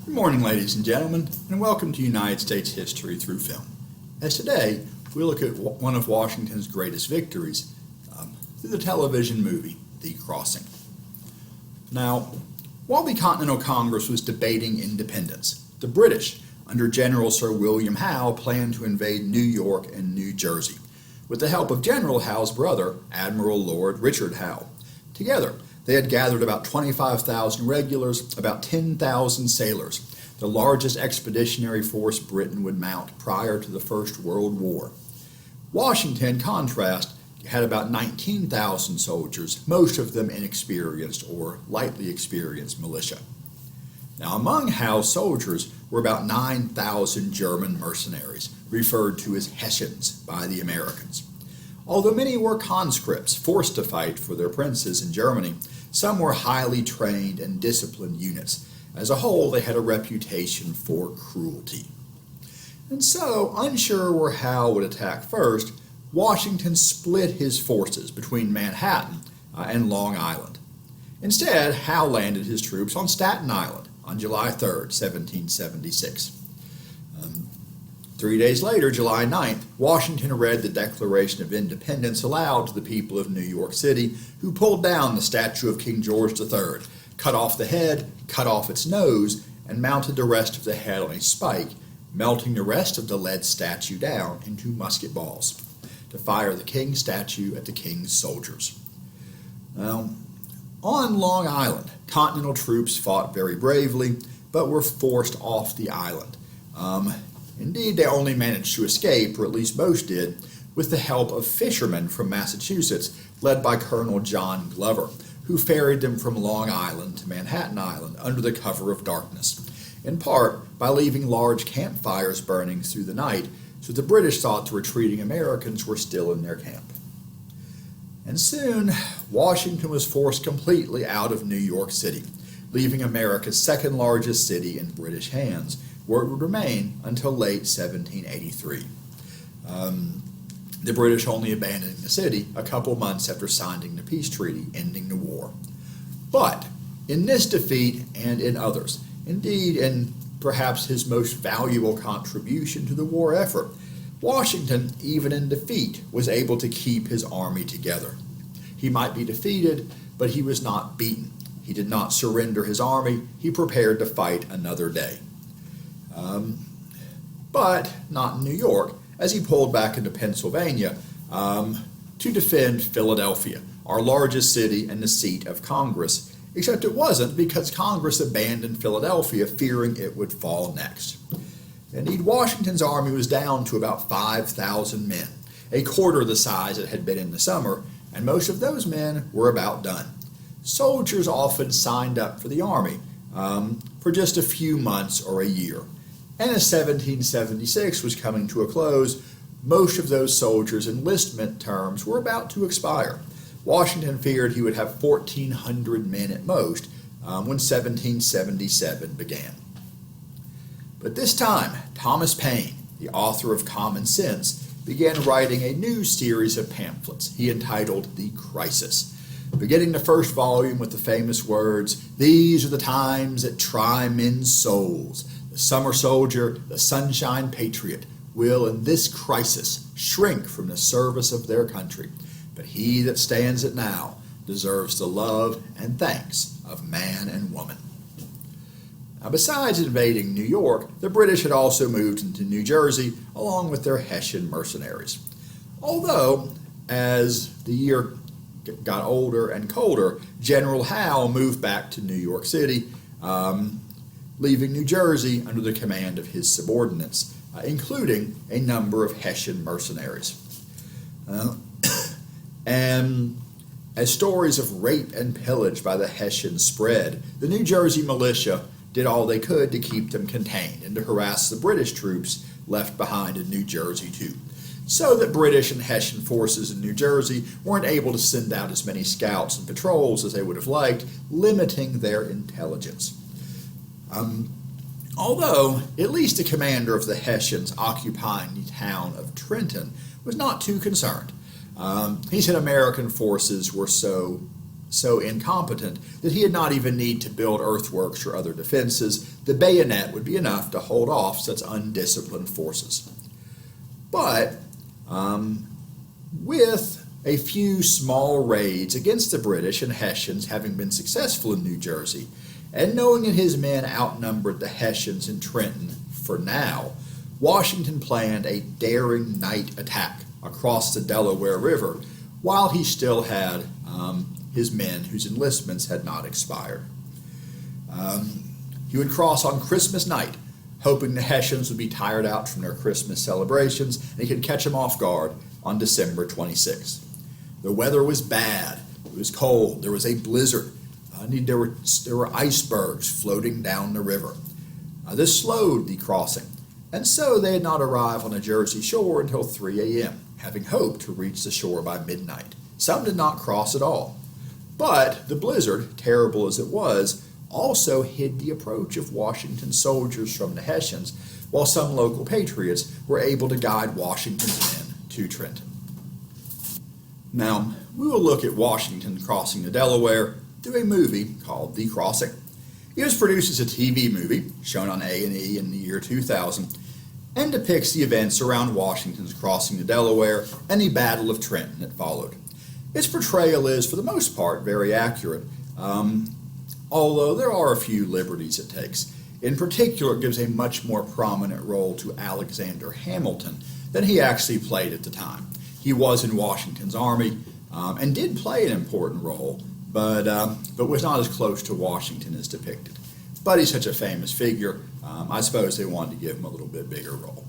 Good morning, ladies and gentlemen, and welcome to United States History Through Film. As today, we look at one of Washington's greatest victories through the television movie, The Crossing. Now, while the Continental Congress was debating independence, the British, under General Sir William Howe, planned to invade New York and New Jersey, with the help of General Howe's brother, Admiral Lord Richard Howe. Together, they had gathered about 25,000 regulars, about 10,000 sailors, the largest expeditionary force Britain would mount prior to the First World War. Washington, in contrast, had about 19,000 soldiers, most of them inexperienced or lightly experienced militia. Now, among Howe's soldiers were about 9,000 German mercenaries, referred to as Hessians by the Americans. Although many were conscripts forced to fight for their princes in Germany, some were highly trained and disciplined units. As a whole, they had a reputation for cruelty. And so, unsure where Howe would attack first, Washington split his forces between Manhattan and Long Island. Instead, Howe landed his troops on Staten Island on July 3rd, 1776. 3 days later, July 9th, Washington read the Declaration of Independence aloud to the people of New York City, who pulled down the statue of King George III, cut off the head, cut off its nose, and mounted the rest of the head on a spike, melting the rest of the lead statue down into musket balls to fire the king's statue at the king's soldiers. Now, on Long Island, Continental troops fought very bravely, but were forced off the island. Indeed, they only managed to escape, or at least most did, with the help of fishermen from Massachusetts, led by Colonel John Glover, who ferried them from Long Island to Manhattan Island under the cover of darkness, in part by leaving large campfires burning through the night, so the British thought the retreating Americans were still in their camp. And soon, Washington was forced completely out of New York City, leaving America's second largest city in British hands, where it would remain until late 1783. The British only abandoning the city a couple months after signing the peace treaty ending the war. But in this defeat and in others, indeed in perhaps his most valuable contribution to the war effort, Washington, even in defeat, was able to keep his army together. He might be defeated, but he was not beaten. He did not surrender his army. He prepared to fight another day. But not in New York, as he pulled back into Pennsylvania to defend Philadelphia, our largest city and the seat of Congress, except it wasn't, because Congress abandoned Philadelphia, fearing it would fall next. Indeed, Washington's army was down to about 5,000 men, a quarter the size it had been in the summer, and most of those men were about done. Soldiers often signed up for the army for just a few months or a year. And as 1776 was coming to a close, most of those soldiers' enlistment terms were about to expire. Washington feared he would have 1,400 men at most when 1777 began. But this time, Thomas Paine, the author of Common Sense, began writing a new series of pamphlets he entitled The Crisis, beginning the first volume with the famous words, "These are the times that try men's souls. The summer soldier, the sunshine patriot, will in this crisis shrink from the service of their country. But he that stands it now deserves the love and thanks of man and woman." Now, besides invading New York, the British had also moved into New Jersey along with their Hessian Mercenaries. Although, as the year got older and colder, General Howe moved back to New York City, leaving New Jersey under the command of his subordinates, including a number of Hessian mercenaries. And as stories of rape and pillage by the Hessians spread, the New Jersey militia did all they could to keep them contained and to harass the British troops left behind in New Jersey too, so that British and Hessian forces in New Jersey weren't able to send out as many scouts and patrols as they would have liked, limiting their intelligence. Although, at least the commander of the Hessians occupying the town of Trenton was not too concerned. He said American forces were so so incompetent that he had not even need to build earthworks or other defenses. The bayonet would be enough to hold off such undisciplined forces. But with a few small raids against the British and Hessians having been successful in New Jersey, and knowing that his men outnumbered the Hessians in Trenton for now, Washington planned a daring night attack across the Delaware River while he still had his men whose enlistments had not expired. He would cross on Christmas night, hoping the Hessians would be tired out from their Christmas celebrations and he could catch them off guard on December 26th. The weather was bad. It was cold. There was a blizzard. There were icebergs floating down the river. This slowed the crossing, and so they had not arrived on the Jersey shore until 3 a.m., having hoped to reach the shore by midnight. Some did not cross at all. But the blizzard, terrible as it was, also hid the approach of Washington's soldiers from the Hessians, while some local patriots were able to guide Washington's men to Trenton. Now, we will look at Washington crossing the Delaware through a movie called The Crossing. It was produced as a TV movie, shown on A&E in the year 2000, and depicts the events around Washington's crossing the Delaware and the Battle of Trenton that followed. Its portrayal is, for the most part, very accurate, although there are a few liberties it takes. In particular, it gives a much more prominent role to Alexander Hamilton than he actually played at the time. He was in Washington's army and did play an important role, but was not as close to Washington as depicted. But he's such a famous figure, I suppose they wanted to give him a little bit bigger role.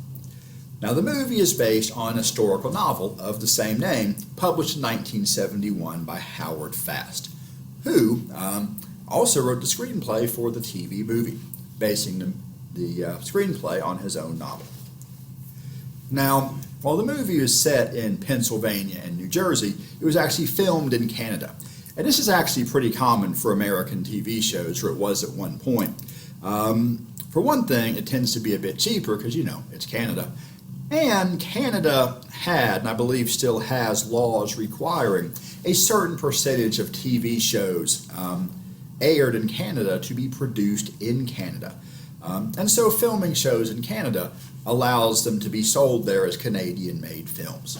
Now, the movie is based on a historical novel of the same name, published in 1971 by Howard Fast, who also wrote the screenplay for the TV movie, basing the screenplay on his own novel. Now, while the movie is set in Pennsylvania and New Jersey, it was actually filmed in Canada. And this is actually pretty common for American TV shows, or it was at one point. For one thing, it tends to be a bit cheaper because, it's Canada. And Canada had, and I believe still has, laws requiring a certain percentage of TV shows aired in Canada to be produced in Canada. And so filming shows in Canada allows them to be sold there as Canadian-made films.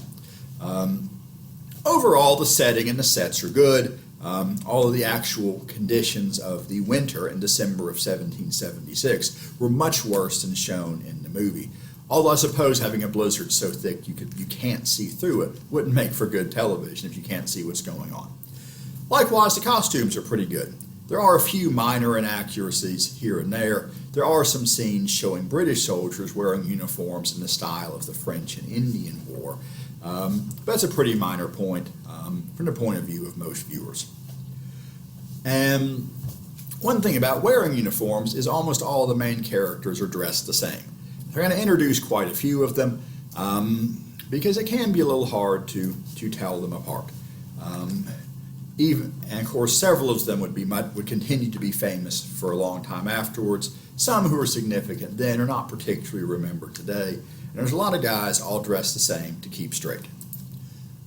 Overall, the setting and the sets are good. All of the actual conditions of the winter in December of 1776 were much worse than shown in the movie. Although I suppose having a blizzard so thick you can't see through it wouldn't make for good television if you can't see what's going on. Likewise, the costumes are pretty good. There are a few minor inaccuracies here and there. There are some scenes showing British soldiers wearing uniforms in the style of the French and Indian War. But that's a pretty minor point from the point of view of most viewers. And one thing about wearing uniforms is almost all the main characters are dressed the same. They're going to introduce quite a few of them because it can be a little hard to tell them apart. And of course, several of them would continue to be famous for a long time afterwards. Some who are significant then are not particularly remembered today. And there's a lot of guys all dressed the same to keep straight.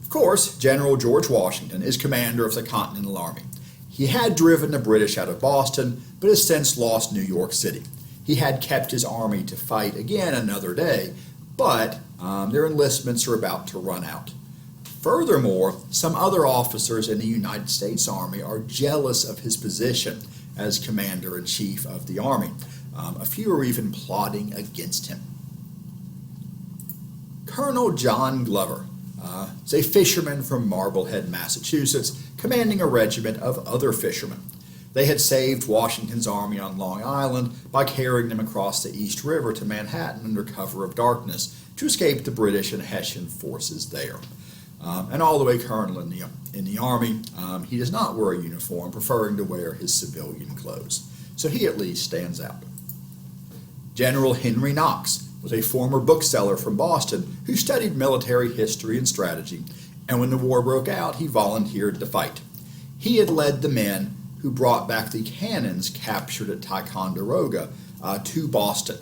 Of course, General George Washington is commander of the Continental Army. He had driven the British out of Boston, but has since lost New York City. He had kept his army to fight again another day, but their enlistments are about to run out. Furthermore, some other officers in the United States Army are jealous of his position as commander-in-chief of the army. A few are even plotting against him. Colonel John Glover is a fisherman from Marblehead, Massachusetts, commanding a regiment of other fishermen. They had saved Washington's army on Long Island by carrying them across the East River to Manhattan under cover of darkness to escape the British and Hessian forces there. And all the way colonel in the army, he does not wear a uniform, preferring to wear his civilian clothes. So he at least stands out. General Henry Knox was a former bookseller from Boston who studied military history and strategy, and when the war broke out, he volunteered to fight. He had led the men who brought back the cannons captured at Ticonderoga to Boston,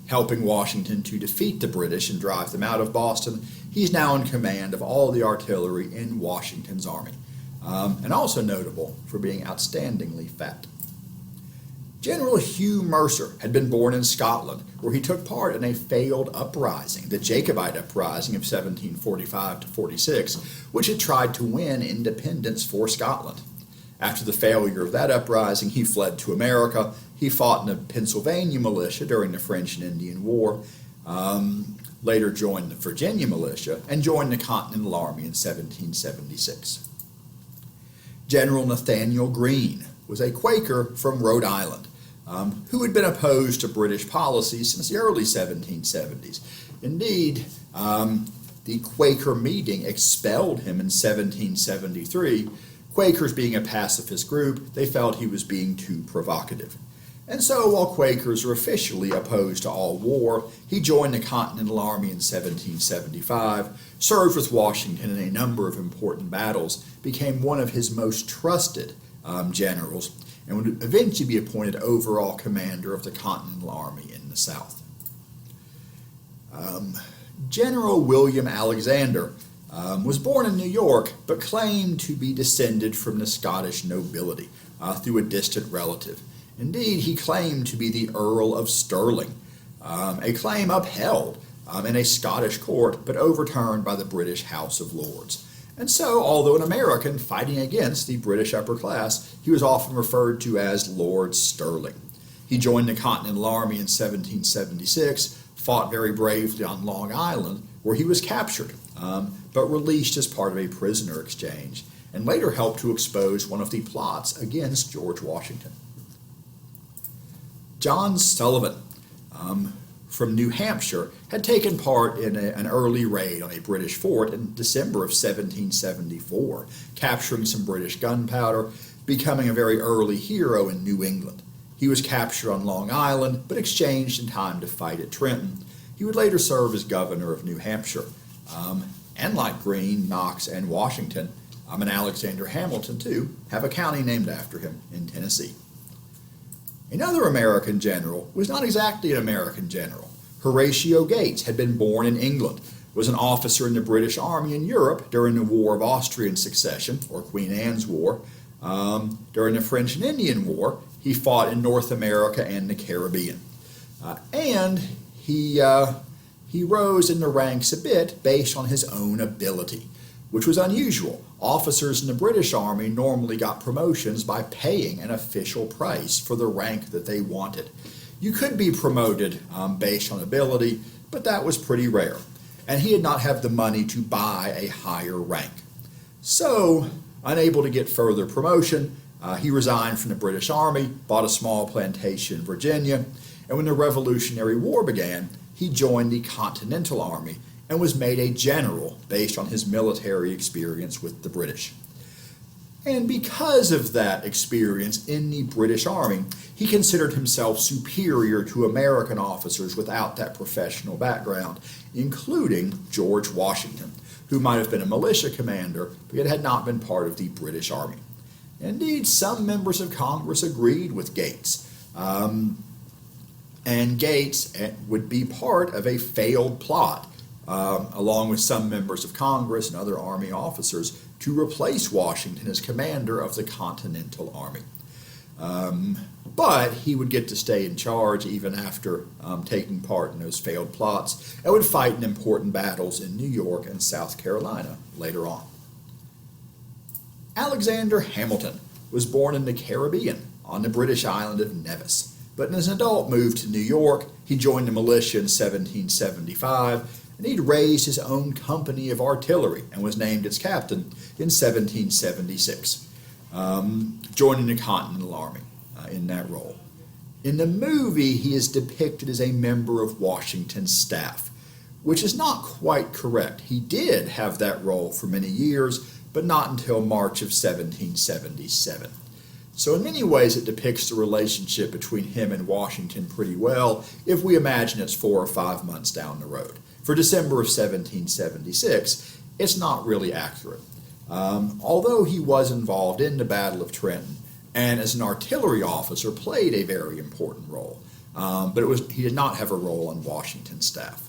helping Washington to defeat the British and drive them out of Boston. He's now in command of all the artillery in Washington's army. and also notable for being outstandingly fat. General Hugh Mercer had been born in Scotland, where he took part in a failed uprising, the Jacobite uprising of 1745 to 46, which had tried to win independence for Scotland. After the failure of that uprising, he fled to America. He fought in the Pennsylvania militia during the French and Indian War, later joined the Virginia militia, and joined the Continental Army in 1776. General Nathanael Greene was a Quaker from Rhode Island, who had been opposed to British policy since the early 1770s. Indeed, the Quaker meeting expelled him in 1773. Quakers being a pacifist group, they felt he was being too provocative. And so, while Quakers were officially opposed to all war, he joined the Continental Army in 1775, served with Washington in a number of important battles, became one of his most trusted generals, and would eventually be appointed overall commander of the Continental Army in the South. General William Alexander was born in New York, but claimed to be descended from the Scottish nobility through a distant relative. Indeed, he claimed to be the Earl of Stirling, a claim upheld in a Scottish court, but overturned by the British House of Lords. And so, although an American fighting against the British upper class, he was often referred to as Lord Stirling. He joined the Continental Army in 1776, fought very bravely on Long Island, where he was captured, but released as part of a prisoner exchange, and later helped to expose one of the plots against George Washington. John Sullivan, from New Hampshire, had taken part in an early raid on a British fort in December of 1774, capturing some British gunpowder, becoming a very early hero in New England. He was captured on Long Island, but exchanged in time to fight at Trenton. He would later serve as governor of New Hampshire. And like Greene, Knox, and Washington, and Alexander Hamilton, too, have a county named after him in Tennessee. Another American general was not exactly an American general. Horatio Gates had been born in England, was an officer in the British Army in Europe during the War of Austrian Succession, or Queen Anne's War. During the French and Indian War, he fought in North America and the Caribbean. And he rose in the ranks a bit based on his own ability, which was unusual. Officers in the British Army normally got promotions by paying an official price for the rank that they wanted. You could be promoted based on ability, but that was pretty rare, and he did not have the money to buy a higher rank. So, unable to get further promotion, he resigned from the British Army, bought a small plantation in Virginia, and when the Revolutionary War began, he joined the Continental Army and was made a general based on his military experience with the British. And because of that experience in the British Army, he considered himself superior to American officers without that professional background, including George Washington, who might have been a militia commander, but yet had not been part of the British Army. Indeed, some members of Congress agreed with Gates. And Gates would be part of a failed plot, along with some members of Congress and other Army officers, to replace Washington as commander of the Continental Army. But he would get to stay in charge even after taking part in those failed plots, and would fight in important battles in New York and South Carolina later on. Alexander Hamilton was born in the Caribbean on the British island of Nevis, but as an adult moved to New York. He joined the militia in 1775, and he'd raised his own company of artillery and was named its captain in 1776, joining the Continental Army in that role. In the movie, he is depicted as a member of Washington's staff, which is not quite correct. He did have that role for many years, but not until March of 1777. So in many ways, it depicts the relationship between him and Washington pretty well if we imagine it's 4 or 5 months down the road. For December of 1776, it's not really accurate. Although he was involved in the Battle of Trenton, and as an artillery officer played a very important role, but he did not have a role on Washington's staff.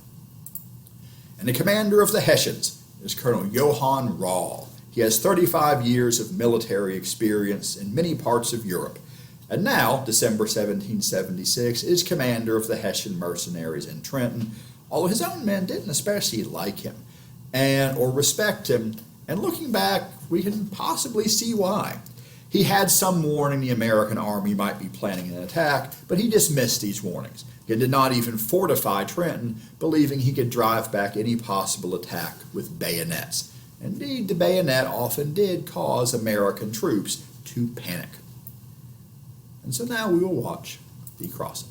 And the commander of the Hessians is Colonel Johann Rall, He has 35 years of military experience in many parts of Europe, and now, December 1776, is commander of the Hessian Mercenaries in Trenton, although his own men didn't especially like him or respect him, and looking back, we can possibly see why. He had some warning the American army might be planning an attack, but he dismissed these warnings. He did not even fortify Trenton, believing he could drive back any possible attack with bayonets. Indeed, the bayonet often did cause American troops to panic. And so now we will watch the crossing.